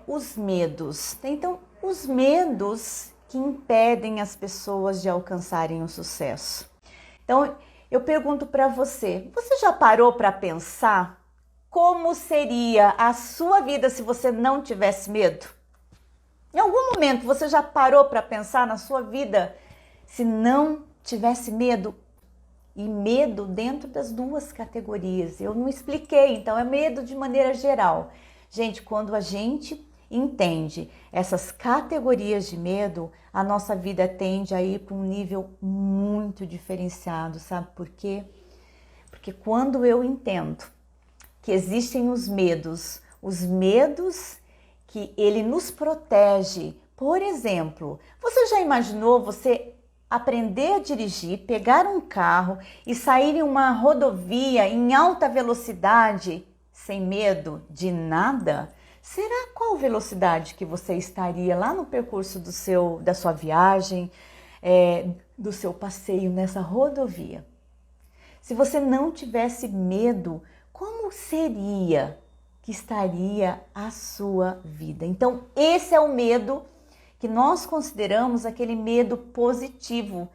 Os medos. Então, os medos que impedem as pessoas de alcançarem o sucesso. Então, eu pergunto para você, você já parou para pensar como seria a sua vida se você não tivesse medo? Em algum momento você já parou para pensar na sua vida se não tivesse medo? E medo dentro das duas categorias. Eu não expliquei, então é medo de maneira geral. Gente, quando a gente entende essas categorias de medo, a nossa vida tende a ir para um nível muito diferenciado, sabe por quê? Porque quando eu entendo que existem os medos que ele nos protege. Por exemplo, você já imaginou você aprender a dirigir, pegar um carro e sair em uma rodovia em alta velocidade sem medo de nada? Será qual velocidade que você estaria lá no percurso da sua viagem, do seu passeio nessa rodovia? Se você não tivesse medo, como seria que estaria a sua vida? Então, esse é o medo que nós consideramos aquele medo positivo.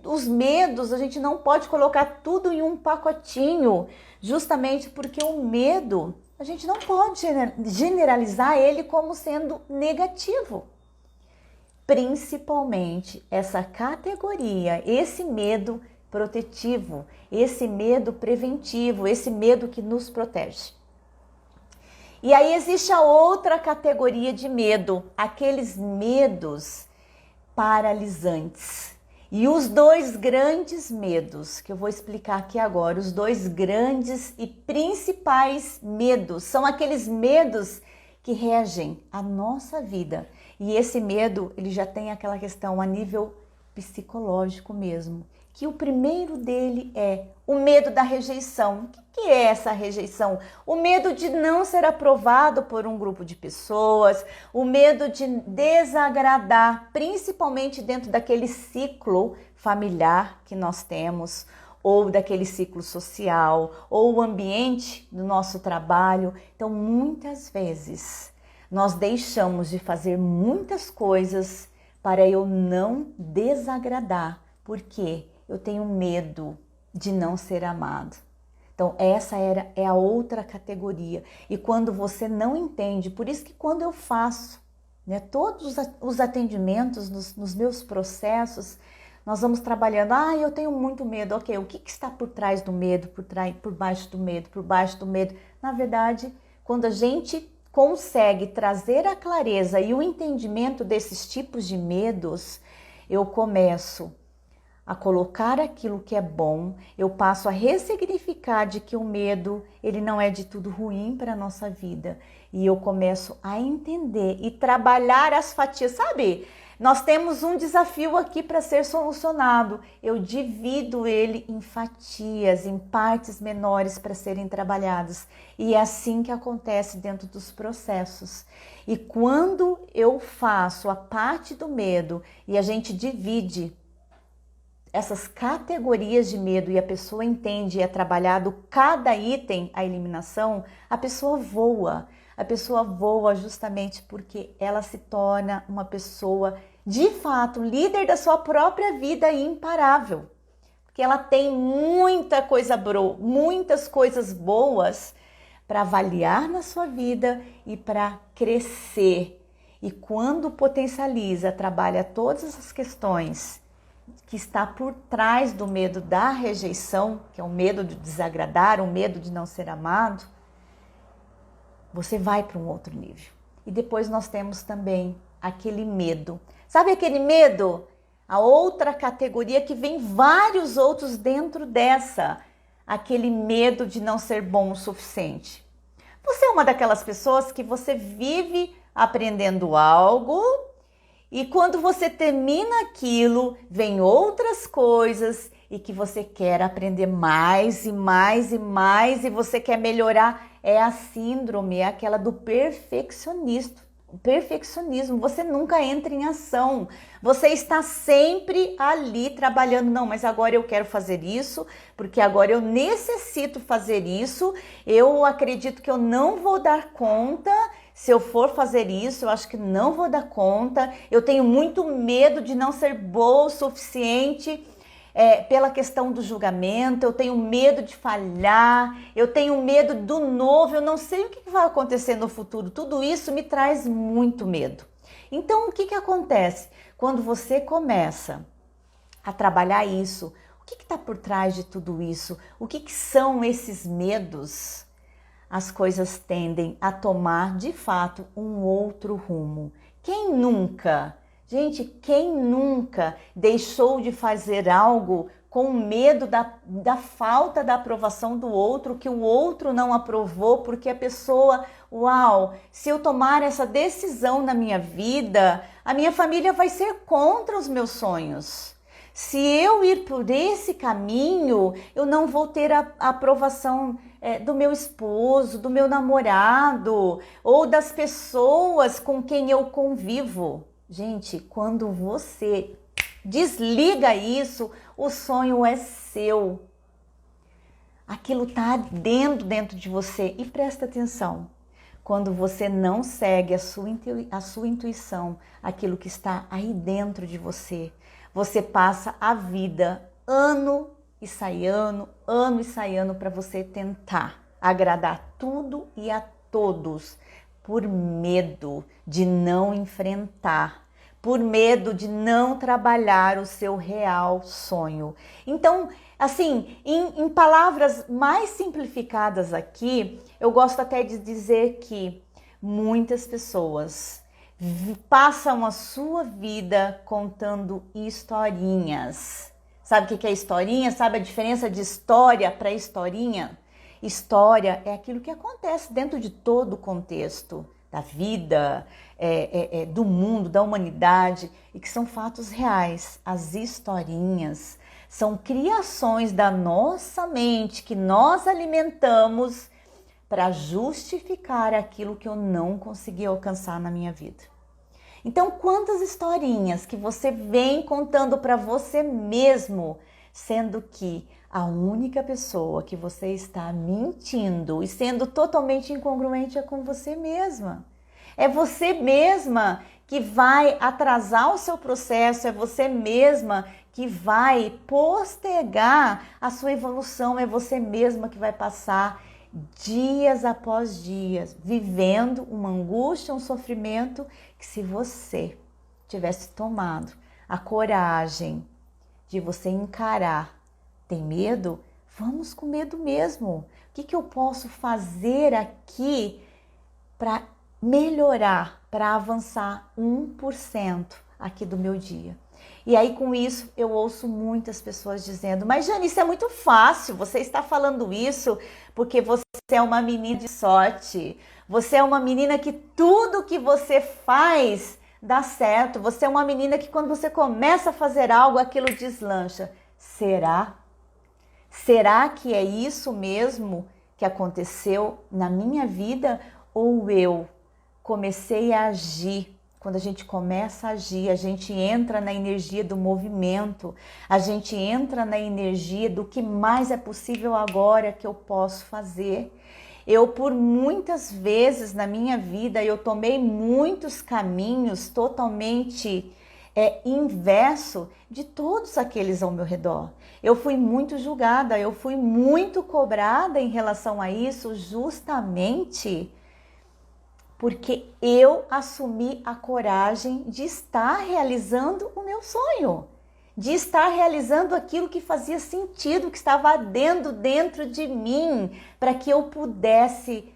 Os medos, a gente não pode colocar tudo em um pacotinho, justamente porque o medo, a gente não pode generalizar ele como sendo negativo. Principalmente essa categoria, esse medo protetivo, esse medo preventivo, esse medo que nos protege. E aí existe a outra categoria de medo, aqueles medos paralisantes. E os dois grandes medos, que eu vou explicar aqui agora, os dois grandes e principais medos, são aqueles medos que regem a nossa vida. E esse medo, ele já tem aquela questão a nível psicológico mesmo, que o primeiro dele é o medo da rejeição. O que é essa rejeição? O medo de não ser aprovado por um grupo de pessoas, o medo de desagradar, principalmente dentro daquele ciclo familiar que nós temos, ou daquele ciclo social, ou o ambiente do nosso trabalho. Então, muitas vezes, nós deixamos de fazer muitas coisas para eu não desagradar, porque eu tenho medo de não ser amado. Então, essa é a outra categoria. E quando você não entende, por isso que quando eu faço todos os atendimentos nos meus processos, nós vamos trabalhando. Eu tenho muito medo. Ok, o que está por trás do medo, por baixo do medo, por baixo do medo? Na verdade, quando a gente consegue trazer a clareza e o entendimento desses tipos de medos, eu começo a colocar aquilo que é bom, eu passo a ressignificar de que o medo, ele não é de tudo ruim para a nossa vida. E eu começo a entender e trabalhar as fatias, sabe? Nós temos um desafio aqui para ser solucionado. Eu divido ele em fatias, em partes menores para serem trabalhadas. E é assim que acontece dentro dos processos. E quando eu faço a parte do medo e a gente divide essas categorias de medo e a pessoa entende e é trabalhado cada item, a eliminação, a pessoa voa. A pessoa voa justamente porque ela se torna uma pessoa, de fato, líder da sua própria vida e imparável. Porque ela tem muitas coisas boas para avaliar na sua vida e para crescer. E quando potencializa, trabalha todas essas questões que está por trás do medo da rejeição, que é o medo de desagradar, o medo de não ser amado, você vai para um outro nível. E depois nós temos também aquele medo. Sabe aquele medo? A outra categoria que vem vários outros dentro dessa. Aquele medo de não ser bom o suficiente. Você é uma daquelas pessoas que você vive aprendendo algo e quando você termina aquilo, vem outras coisas e que você quer aprender mais e mais e mais e você quer melhorar. É a síndrome, é aquela do perfeccionismo. Você nunca entra em ação. Você está sempre ali trabalhando. Não, mas agora eu quero fazer isso, porque agora eu necessito fazer isso. Eu acredito que eu não vou dar conta Se eu for fazer isso, eu acho que não vou dar conta. Eu tenho muito medo de não ser boa o suficiente pela questão do julgamento. Eu tenho medo de falhar. Eu tenho medo do novo. Eu não sei o que vai acontecer no futuro. Tudo isso me traz muito medo. Então, o que acontece? Quando você começa a trabalhar isso, o que está por trás de tudo isso? O que são esses medos? As coisas tendem a tomar, de fato, um outro rumo. Quem nunca, gente, quem nunca deixou de fazer algo com medo da falta da aprovação do outro, que o outro não aprovou, porque a pessoa, uau, se eu tomar essa decisão na minha vida, a minha família vai ser contra os meus sonhos. Se eu ir por esse caminho, eu não vou ter a aprovação do meu esposo, do meu namorado ou das pessoas com quem eu convivo. Gente, quando você desliga isso, o sonho é seu. Aquilo está ardendo dentro de você. E presta atenção, quando você não segue a sua intuição, aquilo que está aí dentro de você, você passa a vida ano e sai ano para você tentar agradar tudo e a todos, por medo de não enfrentar, por medo de não trabalhar o seu real sonho. Então, assim, em palavras mais simplificadas aqui, eu gosto até de dizer que muitas pessoas passam a sua vida contando historinhas. Sabe o que é historinha? Sabe a diferença de história para historinha? História é aquilo que acontece dentro de todo o contexto da vida, do mundo, da humanidade, e que são fatos reais. As historinhas são criações da nossa mente que nós alimentamos para justificar aquilo que eu não consegui alcançar na minha vida. Então, quantas historinhas que você vem contando para você mesmo, sendo que a única pessoa que você está mentindo e sendo totalmente incongruente é com você mesma. É você mesma que vai atrasar o seu processo, é você mesma que vai postergar a sua evolução, é você mesma que vai passar dias após dias, vivendo uma angústia, um sofrimento, que se você tivesse tomado a coragem de você encarar, tem medo? Vamos com medo mesmo. O que eu posso fazer aqui para melhorar, para avançar 1% aqui do meu dia? E aí com isso eu ouço muitas pessoas dizendo: mas Jane, isso é muito fácil, você está falando isso porque você é uma menina de sorte, você é uma menina que tudo que você faz dá certo, você é uma menina que quando você começa a fazer algo, aquilo deslancha. Será? Será que é isso mesmo que aconteceu na minha vida? Ou eu comecei a agir? Quando a gente começa a agir, a gente entra na energia do movimento, a gente entra na energia do que mais é possível agora que eu posso fazer. Eu, por muitas vezes na minha vida, eu tomei muitos caminhos totalmente inverso de todos aqueles ao meu redor. Eu fui muito julgada, eu fui muito cobrada em relação a isso, justamente porque eu assumi a coragem de estar realizando o meu sonho, de estar realizando aquilo que fazia sentido, que estava ardendo dentro de mim, para que eu pudesse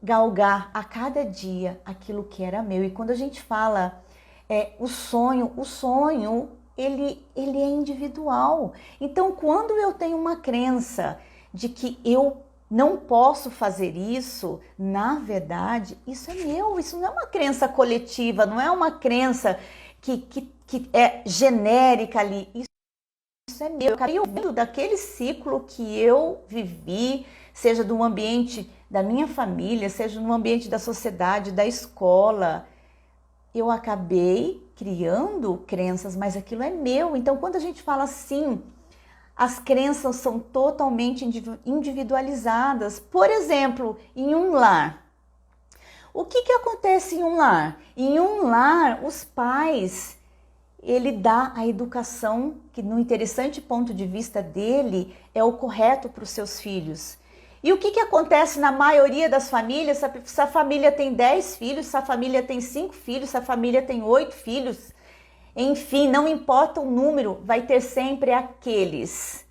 galgar a cada dia aquilo que era meu. E quando a gente fala o sonho ele é individual. Então, quando eu tenho uma crença de que eu não posso fazer isso, na verdade, isso é meu, isso não é uma crença coletiva, não é uma crença que é genérica ali, isso é meu. Eu acabei ouvindo daquele ciclo que eu vivi, seja do ambiente da minha família, seja no ambiente da sociedade, da escola, eu acabei criando crenças, mas aquilo é meu. Então, quando a gente fala assim, as crenças são totalmente individualizadas. Por exemplo, em um lar, O que acontece em um lar? Em um lar, os pais, ele dá a educação que, no interessante ponto de vista dele, é o correto para os seus filhos. E o que acontece na maioria das famílias? Se a família tem 10 filhos, se a família tem 5 filhos, se a família tem 8 filhos, enfim, não importa o número, vai ter sempre aqueles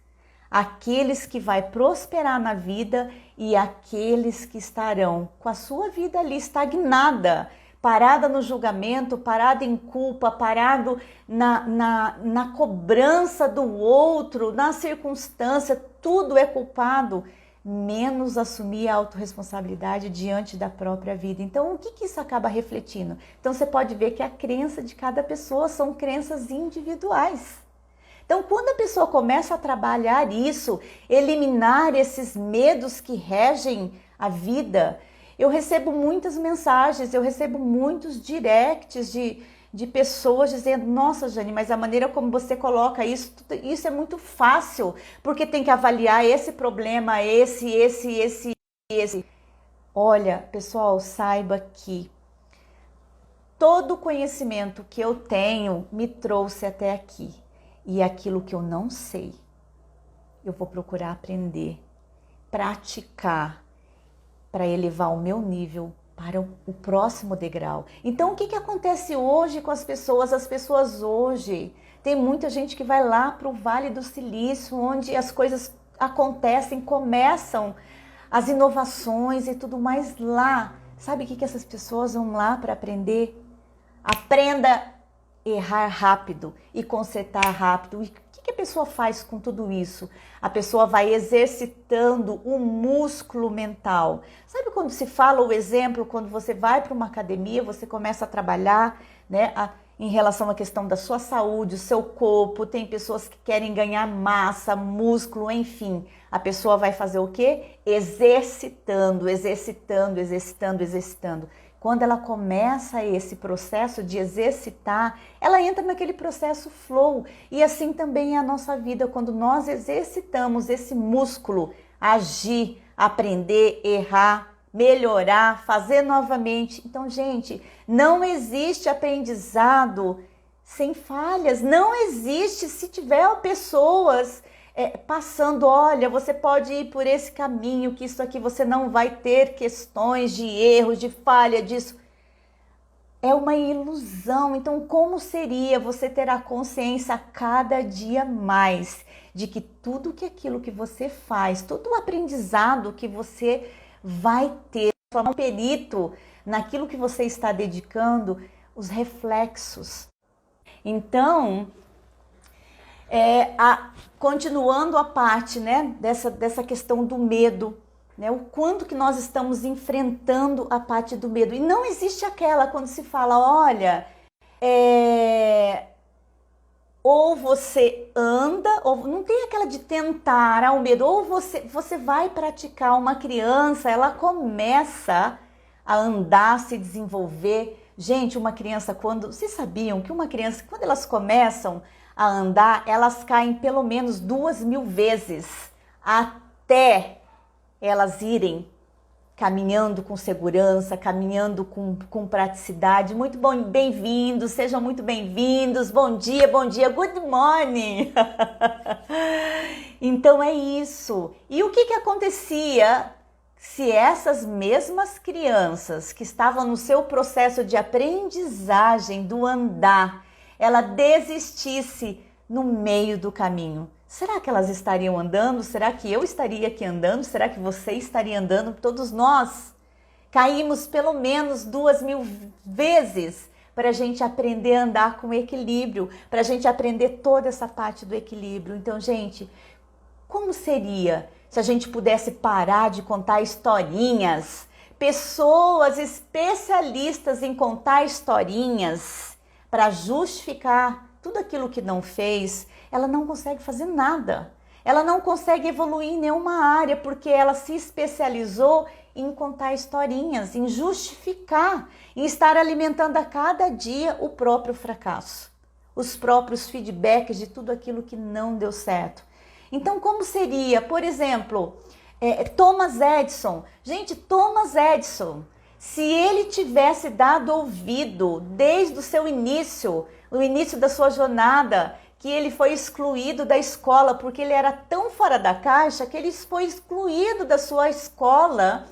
que vai prosperar na vida e aqueles que estarão com a sua vida ali estagnada, parada no julgamento, parada em culpa, parado na cobrança do outro, na circunstância, tudo é culpado, menos assumir a autorresponsabilidade diante da própria vida. Então, o que isso acaba refletindo? Então, você pode ver que a crença de cada pessoa são crenças individuais. Então, quando a pessoa começa a trabalhar isso, eliminar esses medos que regem a vida, eu recebo muitas mensagens, eu recebo muitos directs de pessoas dizendo: nossa, Jane, mas a maneira como você coloca isso é muito fácil, porque tem que avaliar esse problema, esse. Olha, pessoal, saiba que todo o conhecimento que eu tenho me trouxe até aqui. E aquilo que eu não sei, eu vou procurar aprender, praticar, para elevar o meu nível para o próximo degrau. Então, o que acontece hoje com as pessoas? As pessoas hoje, tem muita gente que vai lá para o Vale do Silício, onde as coisas acontecem, começam as inovações e tudo mais lá. Sabe o que essas pessoas vão lá para aprender? Aprenda a errar rápido e consertar rápido. E o que a pessoa faz com tudo isso? A pessoa vai exercitando o músculo mental. Sabe quando se fala o exemplo, quando você vai para uma academia, você começa a trabalhar, né, em relação à questão da sua saúde, o seu corpo, tem pessoas que querem ganhar massa, músculo, enfim. A pessoa vai fazer o quê? Exercitando. Quando ela começa esse processo de exercitar, ela entra naquele processo flow. E assim também é a nossa vida, quando nós exercitamos esse músculo, agir, aprender, errar, melhorar, fazer novamente. Então, gente, não existe aprendizado sem falhas, não existe se tiver pessoas passando, olha, você pode ir por esse caminho, que isso aqui você não vai ter questões de erros, de falha, disso. É uma ilusão. Então, como seria você ter a consciência a cada dia mais de que tudo aquilo que você faz, todo o aprendizado que você vai ter, um perito naquilo que você está dedicando, os reflexos. Então, continuando a parte, né, dessa questão do medo, né, o quanto que nós estamos enfrentando a parte do medo. E não existe aquela quando se fala, olha, ou você anda, ou não tem aquela de tentar ao medo, ou você vai praticar. Uma criança, ela começa a andar, se desenvolver. Gente, uma criança, vocês sabiam que uma criança, quando elas começam a andar, elas caem pelo menos 2.000 vezes até elas irem caminhando com segurança, caminhando com praticidade. Muito bom, bem-vindos, sejam muito bem-vindos. Bom dia, good morning. Então é isso. E o que acontecia se essas mesmas crianças que estavam no seu processo de aprendizagem do andar, ela desistisse no meio do caminho? Será que elas estariam andando? Será que eu estaria aqui andando? Será que você estaria andando? Todos nós caímos pelo menos 2.000 vezes para a gente aprender a andar com equilíbrio, para a gente aprender toda essa parte do equilíbrio. Então, gente, como seria se a gente pudesse parar de contar historinhas? Pessoas especialistas em contar historinhas para justificar tudo aquilo que não fez, ela não consegue fazer nada. Ela não consegue evoluir em nenhuma área, porque ela se especializou em contar historinhas, em justificar, em estar alimentando a cada dia o próprio fracasso, os próprios feedbacks de tudo aquilo que não deu certo. Então, como seria, por exemplo, Thomas Edison? Gente, Thomas Edison, Se ele tivesse dado ouvido desde o seu início, o início da sua jornada, que ele foi excluído da escola, porque ele era tão fora da caixa que ele foi excluído da sua escola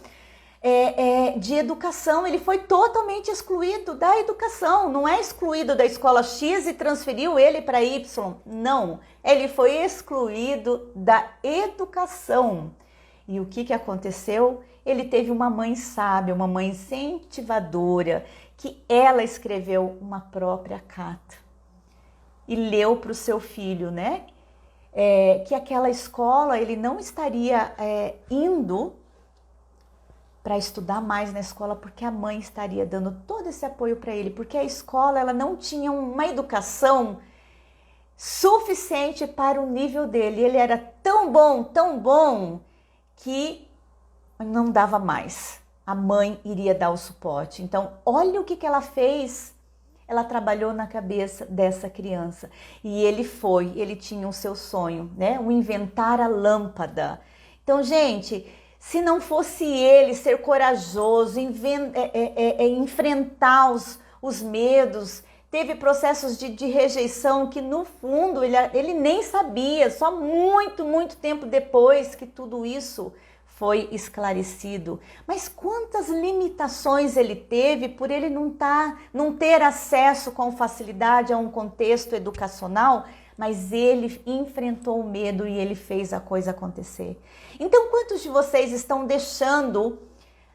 de educação. Ele foi totalmente excluído da educação. Não é excluído da escola X e transferiu ele para Y. Não, ele foi excluído da educação. E o que aconteceu? Ele teve uma mãe sábia, uma mãe incentivadora, que ela escreveu uma própria carta e leu para o seu filho, né? Que aquela escola ele não estaria indo para estudar mais na escola, porque a mãe estaria dando todo esse apoio para ele, porque a escola ela não tinha uma educação suficiente para o nível dele. Ele era tão bom, que não dava mais. A mãe iria dar o suporte. Então, olha o que ela fez. Ela trabalhou na cabeça dessa criança. E ele tinha o seu sonho, né? O inventar a lâmpada. Então, gente, se não fosse ele ser corajoso, enfrentar os medos, teve processos de rejeição que no fundo ele nem sabia, só muito tempo depois que tudo isso foi esclarecido. Mas quantas limitações ele teve por ele não ter acesso com facilidade a um contexto educacional, mas ele enfrentou o medo e ele fez a coisa acontecer. Então, quantos de vocês estão deixando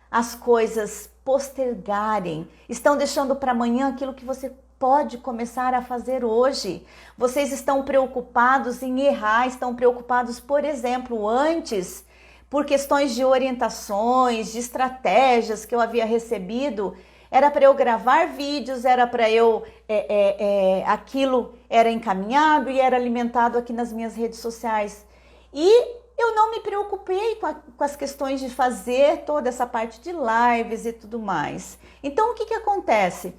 as coisas postergarem, estão deixando para amanhã aquilo que você pode começar a fazer hoje? Vocês estão preocupados em errar, estão preocupados, por exemplo, antes, por questões de orientações, de estratégias que eu havia recebido. Era para eu gravar vídeos, era para eu... aquilo era encaminhado e era alimentado aqui nas minhas redes sociais. E eu não me preocupei com as questões de fazer toda essa parte de lives e tudo mais. Então, o que acontece?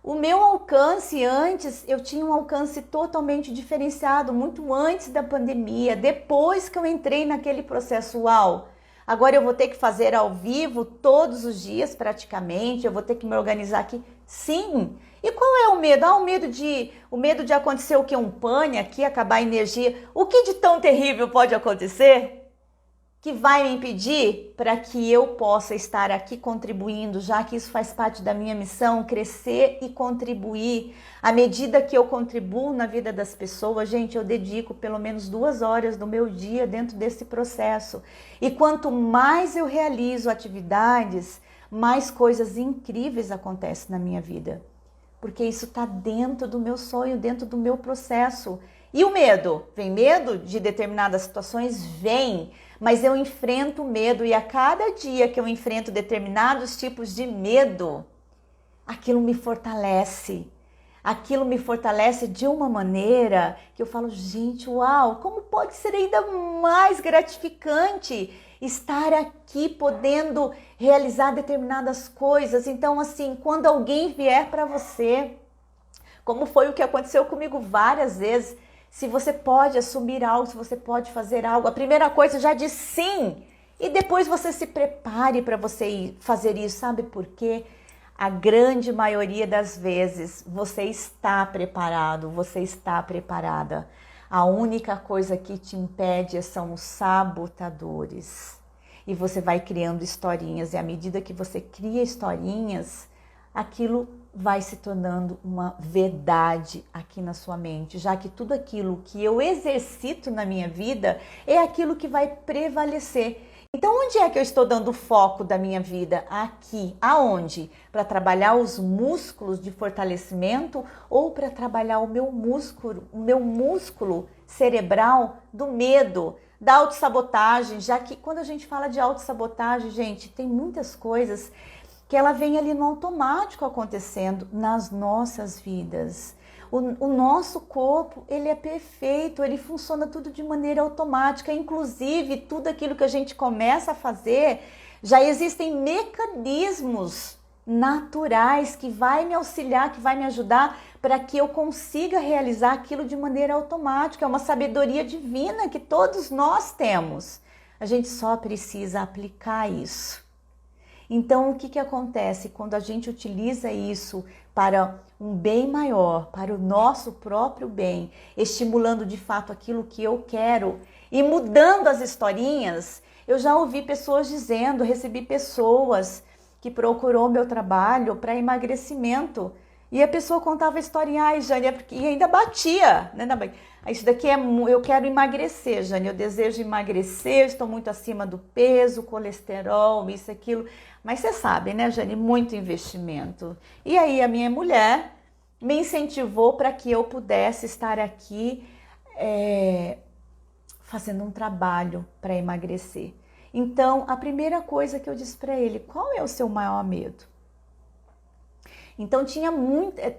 O meu alcance antes, eu tinha um alcance totalmente diferenciado, muito antes da pandemia. Depois que eu entrei naquele processo, agora eu vou ter que fazer ao vivo todos os dias praticamente, eu vou ter que me organizar aqui. Sim. E qual é o medo? O medo de acontecer o quê? Um pane aqui, acabar a energia. O que de tão terrível pode acontecer que vai me impedir para que eu possa estar aqui contribuindo, já que isso faz parte da minha missão, crescer e contribuir. À medida que eu contribuo na vida das pessoas, gente, eu dedico pelo menos 2 horas do meu dia dentro desse processo. E quanto mais eu realizo atividades, mais coisas incríveis acontecem na minha vida. Porque isso está dentro do meu sonho, dentro do meu processo. E o medo? Vem medo de determinadas situações? Vem. Mas eu enfrento o medo e a cada dia que eu enfrento determinados tipos de medo, aquilo me fortalece. Aquilo me fortalece de uma maneira que eu falo, gente, como pode ser ainda mais gratificante estar aqui podendo realizar determinadas coisas. Então, assim, quando alguém vier para você, como foi o que aconteceu comigo várias vezes, se você pode assumir algo, se você pode fazer algo, a primeira coisa já diz sim. E depois você se prepare para você fazer isso. Sabe por quê? A grande maioria das vezes você está preparado, você está preparada. A única coisa que te impede são os sabotadores. E você vai criando historinhas. E à medida que você cria historinhas, aquilo vai se tornando uma verdade aqui na sua mente, já que tudo aquilo que eu exercito na minha vida é aquilo que vai prevalecer. Então, onde é que eu estou dando o foco da minha vida? Aqui. Aonde? Para trabalhar os músculos de fortalecimento ou para trabalhar o meu músculo cerebral do medo, da autossabotagem, já que quando a gente fala de autossabotagem, gente, tem muitas coisas que ela vem ali no automático acontecendo nas nossas vidas. O nosso corpo, ele é perfeito, ele funciona tudo de maneira automática, inclusive tudo aquilo que a gente começa a fazer, já existem mecanismos naturais que vai me auxiliar, que vai me ajudar para que eu consiga realizar aquilo de maneira automática. É uma sabedoria divina que todos nós temos. A gente só precisa aplicar isso. Então, o que que acontece quando a gente utiliza isso para um bem maior, para o nosso próprio bem, estimulando de fato aquilo que eu quero e mudando as historinhas? Eu já ouvi pessoas dizendo, recebi pessoas que procurou meu trabalho para emagrecimento e a pessoa contava a historinha, ai, Jane, e ainda batia, né? Isso daqui eu quero emagrecer, Jane, eu desejo emagrecer, estou muito acima do peso, colesterol, isso, aquilo. Mas você sabe, né, Jane, muito investimento. E aí a minha mulher me incentivou para que eu pudesse estar aqui fazendo um trabalho para emagrecer. Então, a primeira coisa que eu disse para ele, qual é o seu maior medo? Então, tinha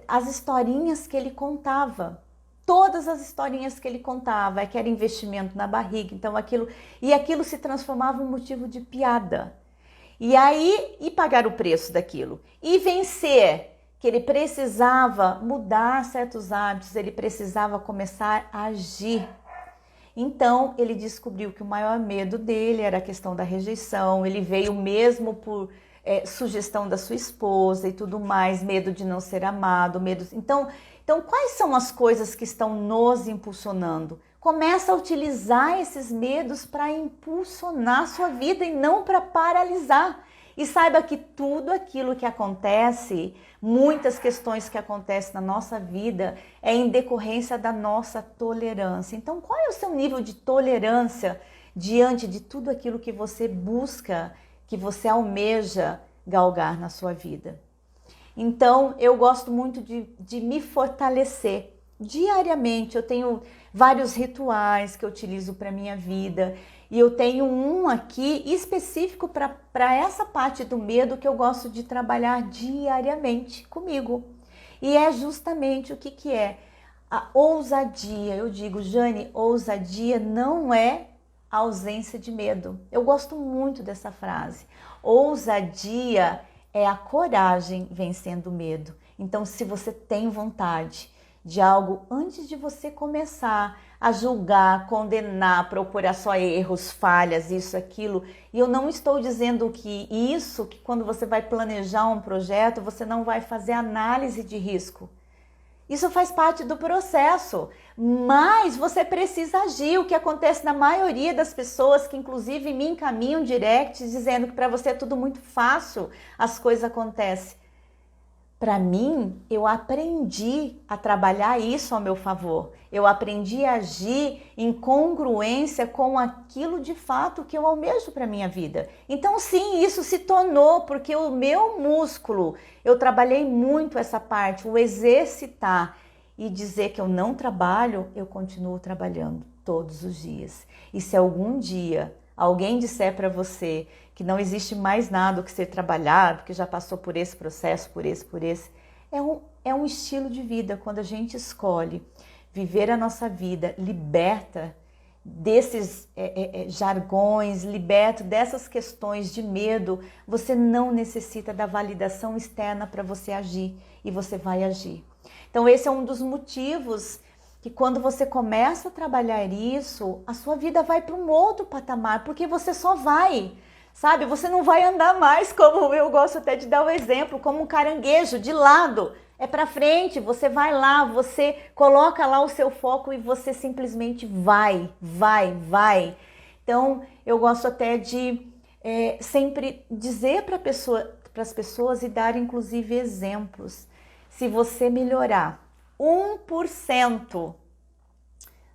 as historinhas que ele contava, todas as historinhas que ele contava, que era investimento na barriga, então aquilo se transformava em motivo de piada. E aí, pagar o preço daquilo, e vencer, que ele precisava mudar certos hábitos, ele precisava começar a agir. Então, ele descobriu que o maior medo dele era a questão da rejeição, ele veio mesmo por sugestão da sua esposa e tudo mais, medo de não ser amado, medo... Então, quais são as coisas que estão nos impulsionando? Começa a utilizar esses medos para impulsionar a sua vida e não para paralisar. E saiba que tudo aquilo que acontece, muitas questões que acontecem na nossa vida, é em decorrência da nossa tolerância. Então, qual é o seu nível de tolerância diante de tudo aquilo que você busca, que você almeja galgar na sua vida? Então, eu gosto muito de me fortalecer diariamente. Eu tenho vários rituais que eu utilizo para a minha vida. E eu tenho um aqui específico para essa parte do medo que eu gosto de trabalhar diariamente comigo. E é justamente o que é? A ousadia. Eu digo, Jane, ousadia não é a ausência de medo. Eu gosto muito dessa frase. Ousadia é a coragem vencendo o medo. Então, se você tem vontade de algo, antes de você começar a julgar, condenar, procurar só erros, falhas, isso, aquilo, e eu não estou dizendo que quando você vai planejar um projeto, você não vai fazer análise de risco. Isso faz parte do processo, mas você precisa agir. O que acontece na maioria das pessoas que inclusive me encaminham directs dizendo que para você é tudo muito fácil, as coisas acontecem. Para mim, eu aprendi a trabalhar isso ao meu favor. Eu aprendi a agir em congruência com aquilo de fato que eu almejo para a minha vida. Então, sim, isso se tornou, porque o meu músculo, eu trabalhei muito essa parte, o exercitar e dizer que eu não trabalho, eu continuo trabalhando todos os dias. E se algum dia alguém disser para você que não existe mais nada que ser trabalhado, que já passou por esse processo, por esse, é um estilo de vida. Quando a gente escolhe viver a nossa vida liberta desses jargões, liberto dessas questões de medo, você não necessita da validação externa para você agir, e você vai agir. Então esse é um dos motivos que quando você começa a trabalhar isso, a sua vida vai para um outro patamar, porque você só vai, sabe? Você não vai andar mais, como eu gosto até de dar o exemplo, como um caranguejo de lado, é para frente, você vai lá, você coloca lá o seu foco e você simplesmente vai. Então, eu gosto até de sempre dizer para as pessoas e dar inclusive exemplos. Se você melhorar 1%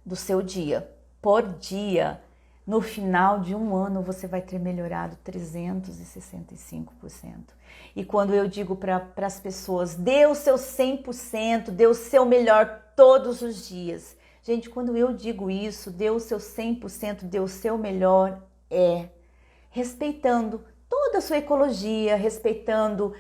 do seu dia, por dia, no final de um ano você vai ter melhorado 365%. E quando eu digo para as pessoas, dê o seu 100%, dê o seu melhor todos os dias. Gente, quando eu digo isso, dê o seu 100%, dê o seu melhor, respeitando toda a sua ecologia, respeitando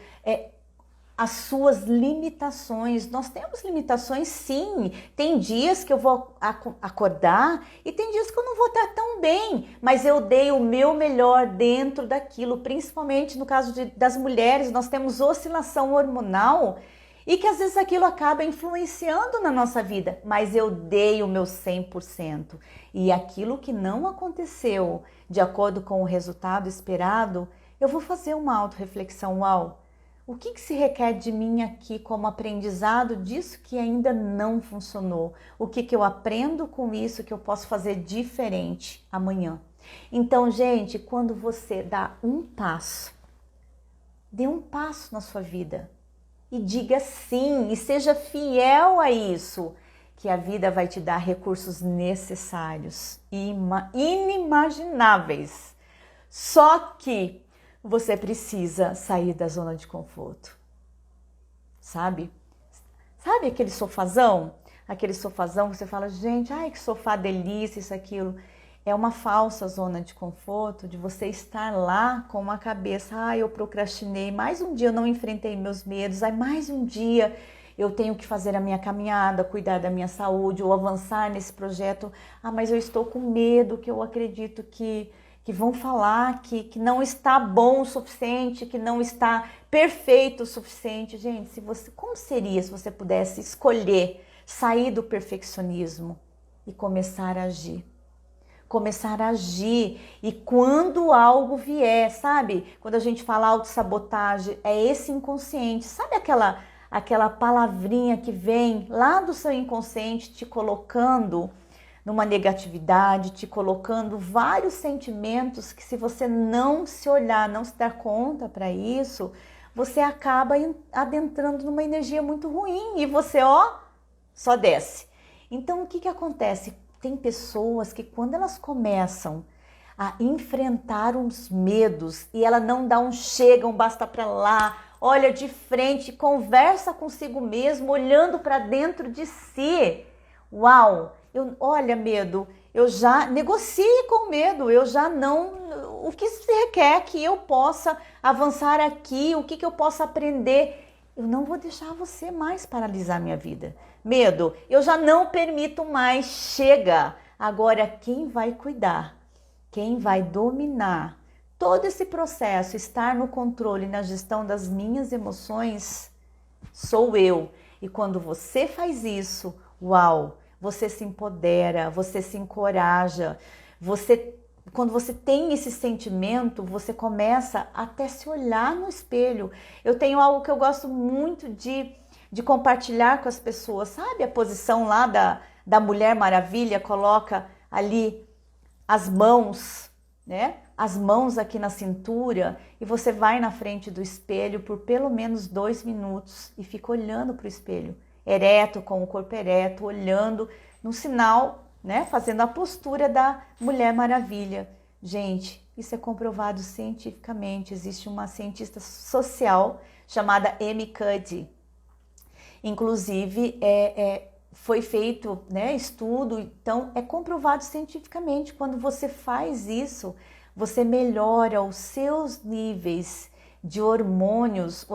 as suas limitações. Nós temos limitações, sim. Tem dias que eu vou acordar e tem dias que eu não vou estar tão bem, mas eu dei o meu melhor dentro daquilo, principalmente no caso das mulheres. Nós temos oscilação hormonal e que às vezes aquilo acaba influenciando na nossa vida, mas eu dei o meu 100%. E aquilo que não aconteceu de acordo com o resultado esperado, eu vou fazer uma autorreflexão. Uau, o que se requer de mim aqui como aprendizado disso que ainda não funcionou? O que eu aprendo com isso que eu posso fazer diferente amanhã? Então, gente, quando você dá um passo, dê um passo na sua vida e diga sim e seja fiel a isso, que a vida vai te dar recursos necessários e inimagináveis. Só que você precisa sair da zona de conforto, sabe? Sabe aquele sofazão? Aquele sofazão que você fala, gente, ai que sofá delícia, isso, aquilo. É uma falsa zona de conforto de você estar lá com uma cabeça, ai eu procrastinei, mais um dia eu não enfrentei meus medos, ai mais um dia eu tenho que fazer a minha caminhada, cuidar da minha saúde ou avançar nesse projeto. Ah, mas eu estou com medo, que eu acredito que vão falar que não está bom o suficiente, que não está perfeito o suficiente. Gente, como seria se você pudesse escolher sair do perfeccionismo e começar a agir? Começar a agir, e quando algo vier, sabe? Quando a gente fala autossabotagem, é esse inconsciente, sabe aquela palavrinha que vem lá do seu inconsciente te colocando numa negatividade, te colocando vários sentimentos que, se você não se olhar, não se dar conta para isso, você acaba adentrando numa energia muito ruim e você, ó, só desce. Então, o que acontece? Tem pessoas que, quando elas começam a enfrentar uns medos e ela não dá um chega, um basta pra lá, olha de frente, conversa consigo mesmo, olhando para dentro de si. Uau! Olha, medo, eu já negocie com o medo, eu já não... O que se requer que eu possa avançar aqui, o que eu possa aprender? Eu não vou deixar você mais paralisar minha vida. Medo, eu já não permito mais, chega. Agora, quem vai cuidar? Quem vai dominar todo esse processo, estar no controle, na gestão das minhas emoções, sou eu. E quando você faz isso, uau, você se empodera, você se encoraja, quando você tem esse sentimento, você começa até se olhar no espelho. Eu tenho algo que eu gosto muito de compartilhar com as pessoas, sabe? A posição lá da Mulher Maravilha, coloca ali as mãos, né? As mãos aqui na cintura, e você vai na frente do espelho por pelo menos 2 minutos e fica olhando para o espelho, ereto, com o corpo ereto, olhando no sinal, né? Fazendo a postura da Mulher Maravilha. Gente, isso é comprovado cientificamente. Existe uma cientista social chamada Amy Cuddy. Inclusive, foi feito, né, estudo, então é comprovado cientificamente. Quando você faz isso, você melhora os seus níveis de hormônios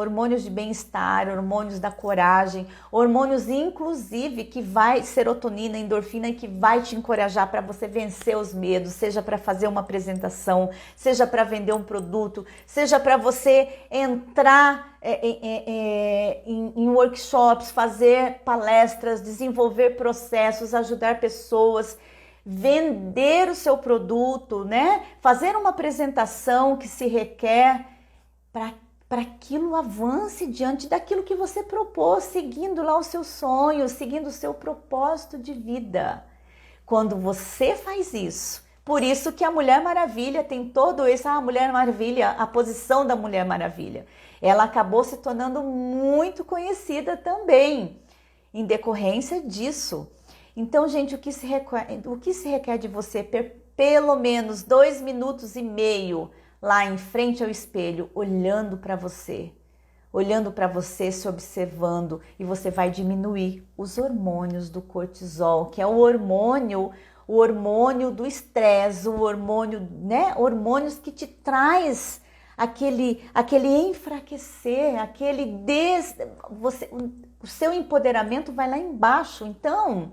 de bem-estar, hormônios da coragem, hormônios inclusive que vai, serotonina, endorfina, e que vai te encorajar para você vencer os medos, seja para fazer uma apresentação, seja para vender um produto, seja para você entrar em workshops, fazer palestras, desenvolver processos, ajudar pessoas, vender o seu produto, né? Fazer uma apresentação que se requer para aquilo avance diante daquilo que você propôs, seguindo lá o seu sonho, seguindo o seu propósito de vida. Quando você faz isso, por isso que a Mulher Maravilha tem todo isso, a Mulher Maravilha, a posição da Mulher Maravilha. Ela acabou se tornando muito conhecida também, em decorrência disso. Então, gente, o que se requer de você? Pelo menos 2,5 minutos lá em frente ao espelho, olhando para você, se observando, e você vai diminuir os hormônios do cortisol, que é o hormônio do estresse, o hormônio, né? Hormônios que te traz aquele enfraquecer, o seu empoderamento vai lá embaixo. Então,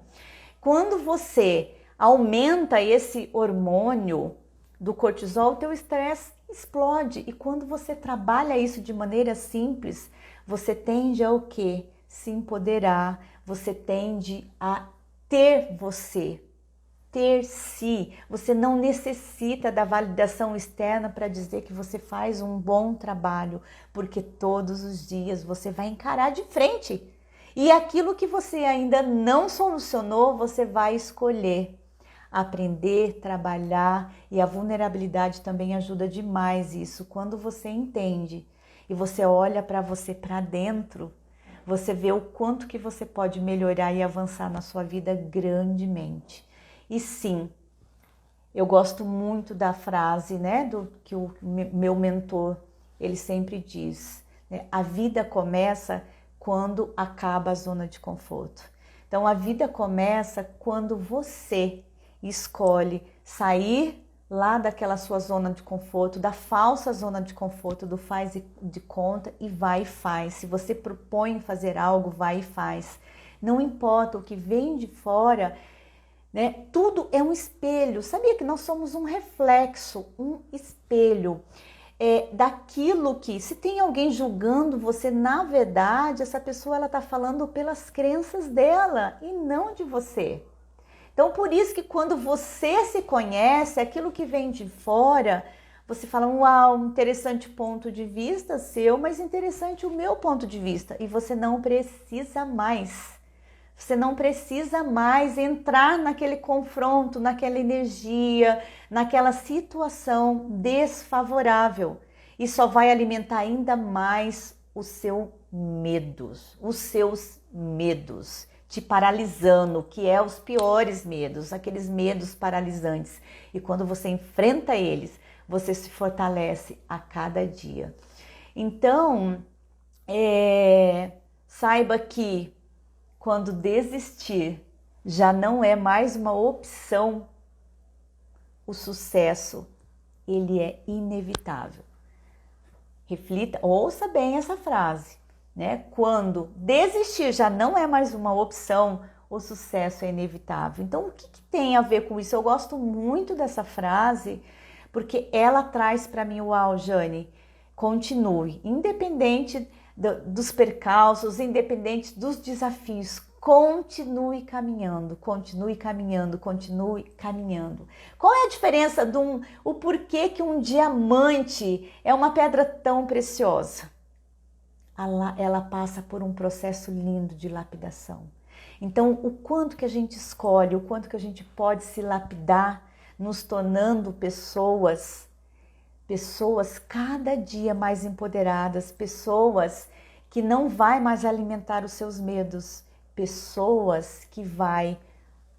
quando você aumenta esse hormônio do cortisol, o teu estresse explode. E quando você trabalha isso de maneira simples, você tende a o quê? Se empoderar, você tende a ter ter-se. Você não necessita da validação externa para dizer que você faz um bom trabalho, porque todos os dias você vai encarar de frente. E aquilo que você ainda não solucionou, você vai escolher aprender, trabalhar, e a vulnerabilidade também ajuda demais isso. Quando você entende e você olha para você para dentro, você vê o quanto que você pode melhorar e avançar na sua vida grandemente. E sim, eu gosto muito da frase, né, do que o meu mentor, ele sempre diz, né, a vida começa quando acaba a zona de conforto. Então a vida começa quando você escolhe sair lá daquela sua zona de conforto, da falsa zona de conforto, do faz de conta, e vai e faz. Se você propõe fazer algo, vai e faz. Não importa o que vem de fora, né? Tudo é um espelho. Sabia que nós somos um reflexo, um espelho daquilo que, se tem alguém julgando você, na verdade, essa pessoa ela está falando pelas crenças dela e não de você. Então, por isso que quando você se conhece, aquilo que vem de fora, você fala, uau, interessante ponto de vista seu, mas interessante o meu ponto de vista. E você não precisa mais. Você não precisa mais entrar naquele confronto, naquela energia, naquela situação desfavorável. E só vai alimentar ainda mais os seus medos, te paralisando, que é os piores medos, aqueles medos paralisantes. E quando você enfrenta eles, você se fortalece a cada dia. Então, saiba que quando desistir já não é mais uma opção, o sucesso, ele é inevitável. Reflita, ouça bem essa frase, né? Quando desistir já não é mais uma opção, o sucesso é inevitável. Então, o que tem a ver com isso? Eu gosto muito dessa frase, porque ela traz para mim, uau, Jane, continue, independente dos percalços, independente dos desafios, continue caminhando, continue caminhando, continue caminhando. Qual é a diferença o porquê que um diamante é uma pedra tão preciosa? Ela passa por um processo lindo de lapidação. Então, o quanto que a gente escolhe, o quanto que a gente pode se lapidar, nos tornando pessoas cada dia mais empoderadas, pessoas que não vai mais alimentar os seus medos, pessoas que vai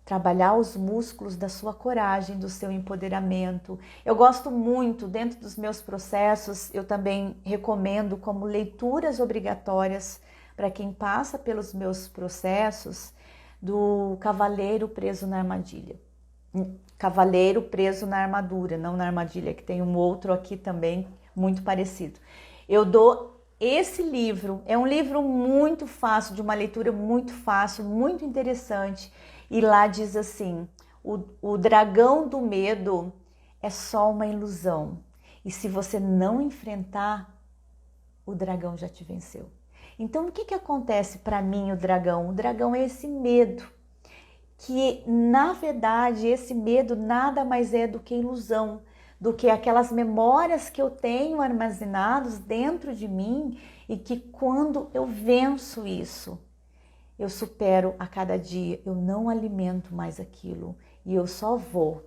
trabalhar os músculos da sua coragem, do seu empoderamento. Eu gosto muito, dentro dos meus processos, eu também recomendo como leituras obrigatórias para quem passa pelos meus processos, do Cavaleiro Preso na Armadilha. Cavaleiro Preso na Armadura, não na armadilha, que tem um outro aqui também muito parecido. Eu dou esse livro, é um livro muito fácil, de uma leitura muito fácil, muito interessante, e lá diz assim, o dragão do medo é só uma ilusão, e se você não enfrentar, o dragão já te venceu. Então, o que acontece para mim, o dragão? O dragão é esse medo, que na verdade esse medo nada mais é do que ilusão, do que aquelas memórias que eu tenho armazenadas dentro de mim, e que quando eu venço isso, eu supero a cada dia, eu não alimento mais aquilo, e eu só vou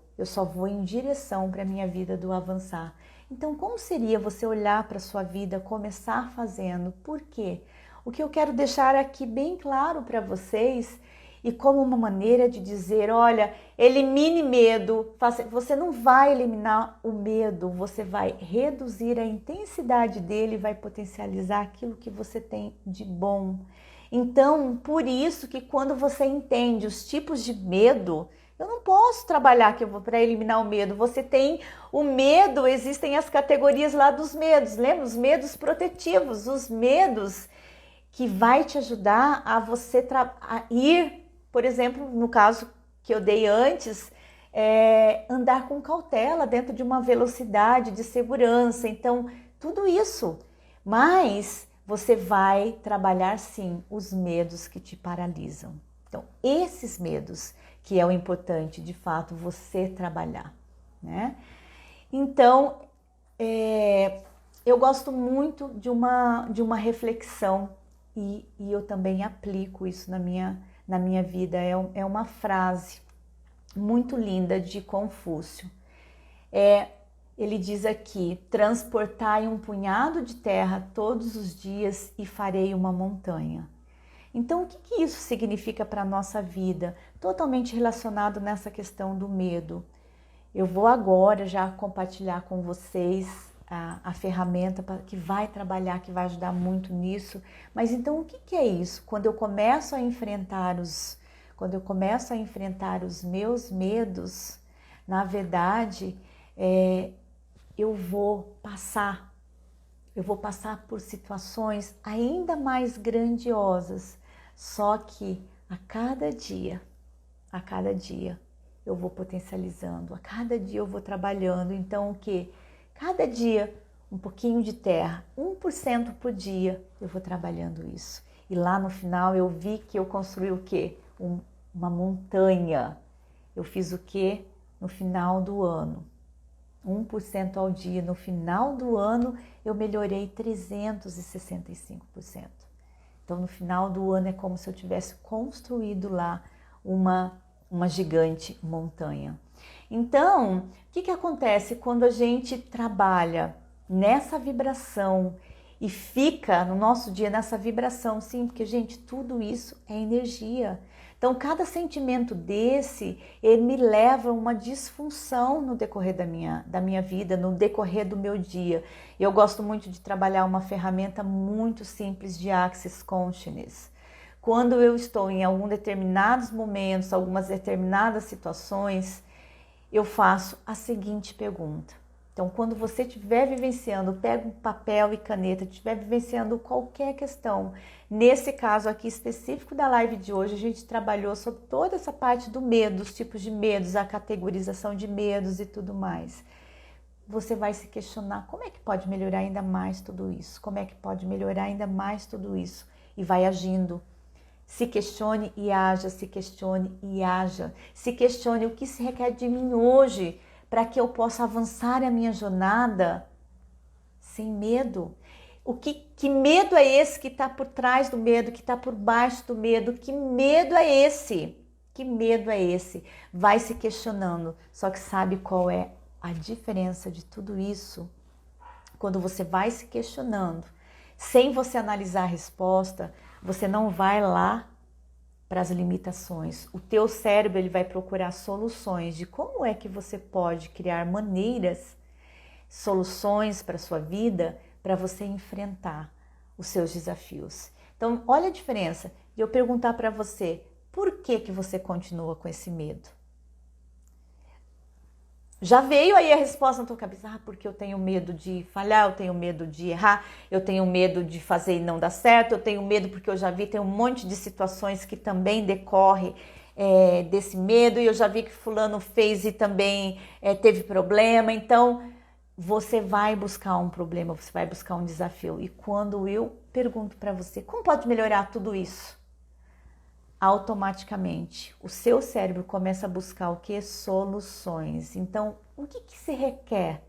em direção para a minha vida do avançar. Então, como seria você olhar para a sua vida, começar fazendo? Por quê? O que eu quero deixar aqui bem claro para vocês, e como uma maneira de dizer, olha, elimine medo. Você não vai eliminar o medo, você vai reduzir a intensidade dele, vai potencializar aquilo que você tem de bom. Então, por isso que quando você entende os tipos de medo, eu não posso trabalhar para eliminar o medo. Você tem o medo, existem as categorias lá dos medos, lembra? Os medos protetivos, os medos que vai te ajudar a você ir, por exemplo, no caso que eu dei antes, andar com cautela dentro de uma velocidade de segurança. Então, tudo isso. Mas você vai trabalhar sim os medos que te paralisam. Então, esses medos que é o importante, de fato, você trabalhar, né? Então, eu gosto muito de uma reflexão e eu também aplico isso na minha vida. É uma frase muito linda de Confúcio. Ele diz aqui: transportai um punhado de terra todos os dias e farei uma montanha. Então, o que isso significa para a nossa vida? Totalmente relacionado nessa questão do medo. Eu vou agora já compartilhar com vocês a ferramenta que vai trabalhar, que vai ajudar muito nisso. Mas então, o que é isso? Quando eu começo a enfrentar os meus medos, na verdade, eu vou passar por situações ainda mais grandiosas, só que a cada dia eu vou potencializando, a cada dia eu vou trabalhando. Então, o que? Cada dia um pouquinho de terra, 1% por dia, eu vou trabalhando isso. E lá no final eu vi que eu construí o quê? Uma montanha. Eu fiz o quê? No final do ano. 1% ao dia. No final do ano eu melhorei 365%. Então no final do ano é como se eu tivesse construído lá uma gigante montanha. Então, o que acontece quando a gente trabalha nessa vibração e fica no nosso dia nessa vibração? Sim, porque, gente, tudo isso é energia. Então, cada sentimento desse, ele me leva a uma disfunção no decorrer da minha vida, no decorrer do meu dia. Eu gosto muito de trabalhar uma ferramenta muito simples de Access Consciousness. Quando eu estou em alguns determinados momentos, algumas determinadas situações, eu faço a seguinte pergunta. Então, quando você estiver vivenciando, pega um papel e caneta, estiver vivenciando qualquer questão, nesse caso aqui específico da live de hoje, a gente trabalhou sobre toda essa parte do medo, os tipos de medos, a categorização de medos e tudo mais. Você vai se questionar, como é que pode melhorar ainda mais tudo isso? Como é que pode melhorar ainda mais tudo isso? E vai agindo. Se questione e haja, se questione e haja. Se questione o que se requer de mim hoje para que eu possa avançar a minha jornada sem medo. Que medo é esse que está por trás do medo, que está por baixo do medo? Que medo é esse? Que medo é esse? Vai se questionando. Só que sabe qual é a diferença de tudo isso? Quando você vai se questionando, sem você analisar a resposta, você não vai lá para as limitações. O teu cérebro ele vai procurar soluções de como é que você pode criar maneiras, soluções para a sua vida, para você enfrentar os seus desafios. Então, olha a diferença de eu perguntar para você, por que você continua com esse medo? Já veio aí a resposta na tua cabeça, porque eu tenho medo de falhar, eu tenho medo de errar, eu tenho medo de fazer e não dar certo, eu tenho medo porque eu já vi, tem um monte de situações que também decorre desse medo, e eu já vi que fulano fez e também teve problema. Então, você vai buscar um problema, você vai buscar um desafio. E quando eu pergunto para você, como pode melhorar tudo isso? Automaticamente o seu cérebro começa a buscar o que? Soluções. Então, o que se requer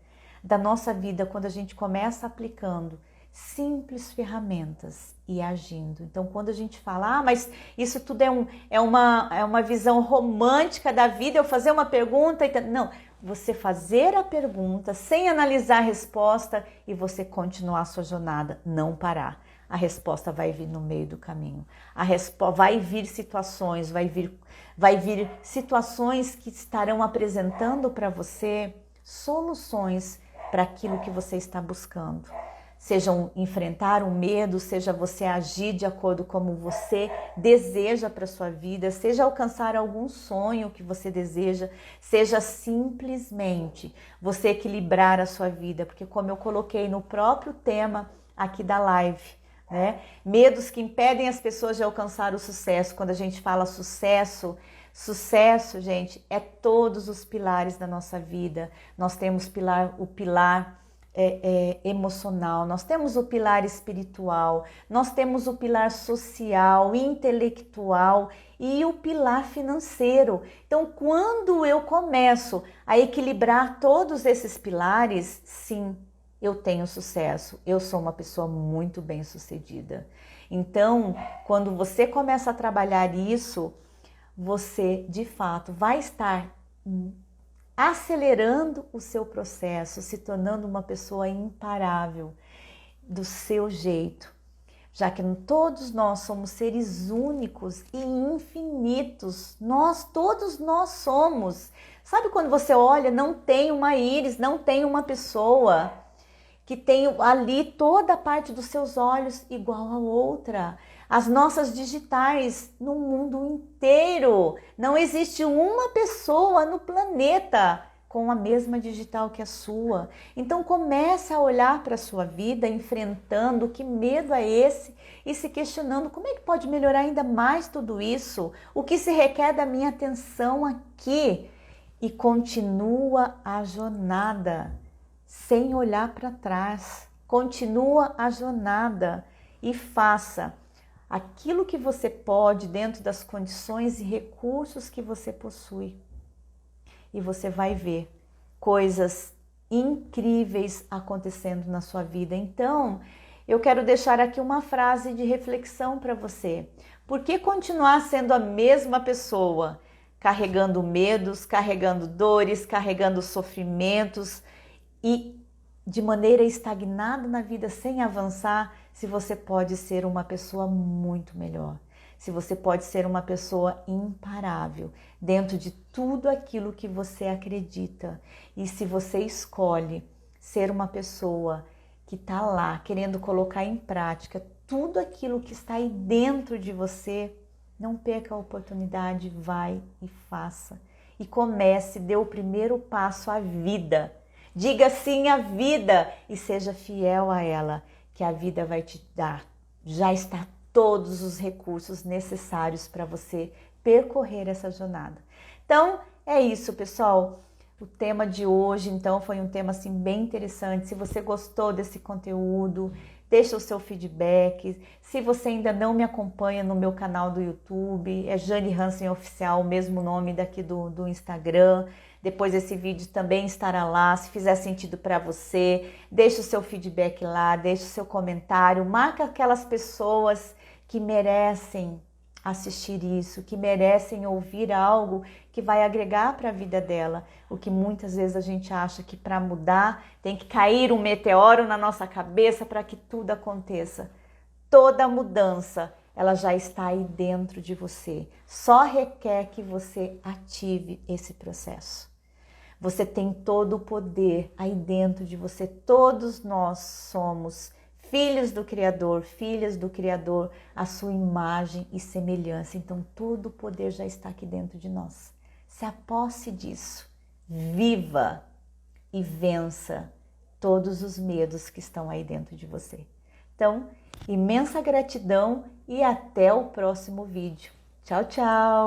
da nossa vida quando a gente começa aplicando simples ferramentas e agindo? Então, quando a gente fala, mas isso tudo é uma visão romântica da vida, eu fazer uma pergunta e... Não, você fazer a pergunta sem analisar a resposta e você continuar a sua jornada, não parar. A resposta vai vir no meio do caminho. Vai vir situações, vai vir situações que estarão apresentando para você soluções para aquilo que você está buscando. Seja enfrentar um medo, seja você agir de acordo como você deseja para a sua vida, seja alcançar algum sonho que você deseja, seja simplesmente você equilibrar a sua vida, porque como eu coloquei no próprio tema aqui da live, medos que impedem as pessoas de alcançar o sucesso. Quando a gente fala sucesso, gente, é todos os pilares da nossa vida. Nós temos o pilar emocional, nós temos o pilar espiritual, nós temos o pilar social, intelectual e o pilar financeiro. Então, quando eu começo a equilibrar todos esses pilares, sim, eu tenho sucesso, eu sou uma pessoa muito bem-sucedida. Então, quando você começa a trabalhar isso, você de fato vai estar acelerando o seu processo, se tornando uma pessoa imparável do seu jeito, já que todos nós somos seres únicos e infinitos. Todos nós somos. Sabe quando você olha, não tem uma íris, não tem uma pessoa que tem ali toda a parte dos seus olhos igual a outra. As nossas digitais no mundo inteiro. Não existe uma pessoa no planeta com a mesma digital que a sua. Então comece a olhar para a sua vida, enfrentando que medo é esse e se questionando como é que pode melhorar ainda mais tudo isso? O que se requer da minha atenção aqui? E continua a jornada sem olhar para trás. Continua a jornada e faça aquilo que você pode dentro das condições e recursos que você possui. E você vai ver coisas incríveis acontecendo na sua vida. Então, eu quero deixar aqui uma frase de reflexão para você. Por que continuar sendo a mesma pessoa, carregando medos, carregando dores, carregando sofrimentos e de maneira estagnada na vida sem avançar, se você pode ser uma pessoa muito melhor? Se você pode ser uma pessoa imparável dentro de tudo aquilo que você acredita. E se você escolhe ser uma pessoa que está lá querendo colocar em prática tudo aquilo que está aí dentro de você, não perca a oportunidade, vai e faça. E comece, dê o primeiro passo à vida. Diga sim à vida e seja fiel a ela, que a vida vai te dar. Já está todos os recursos necessários para você percorrer essa jornada. Então, é isso, pessoal. O tema de hoje, então, foi um tema assim bem interessante. Se você gostou desse conteúdo, deixa o seu feedback. Se você ainda não me acompanha no meu canal do YouTube, é Jane Hansen Oficial, o mesmo nome daqui do Instagram. Depois esse vídeo também estará lá. Se fizer sentido para você, deixa o seu feedback lá, deixa o seu comentário, marca aquelas pessoas que merecem assistir isso, que merecem ouvir algo que vai agregar para a vida dela. O que muitas vezes a gente acha que para mudar tem que cair um meteoro na nossa cabeça para que tudo aconteça. Toda mudança, ela já está aí dentro de você. Só requer que você ative esse processo. Você tem todo o poder aí dentro de você. Todos nós somos filhos do Criador, filhas do Criador, a sua imagem e semelhança. Então, todo o poder já está aqui dentro de nós. Se aposse disso. Viva e vença todos os medos que estão aí dentro de você. Então, imensa gratidão e até o próximo vídeo. Tchau, tchau!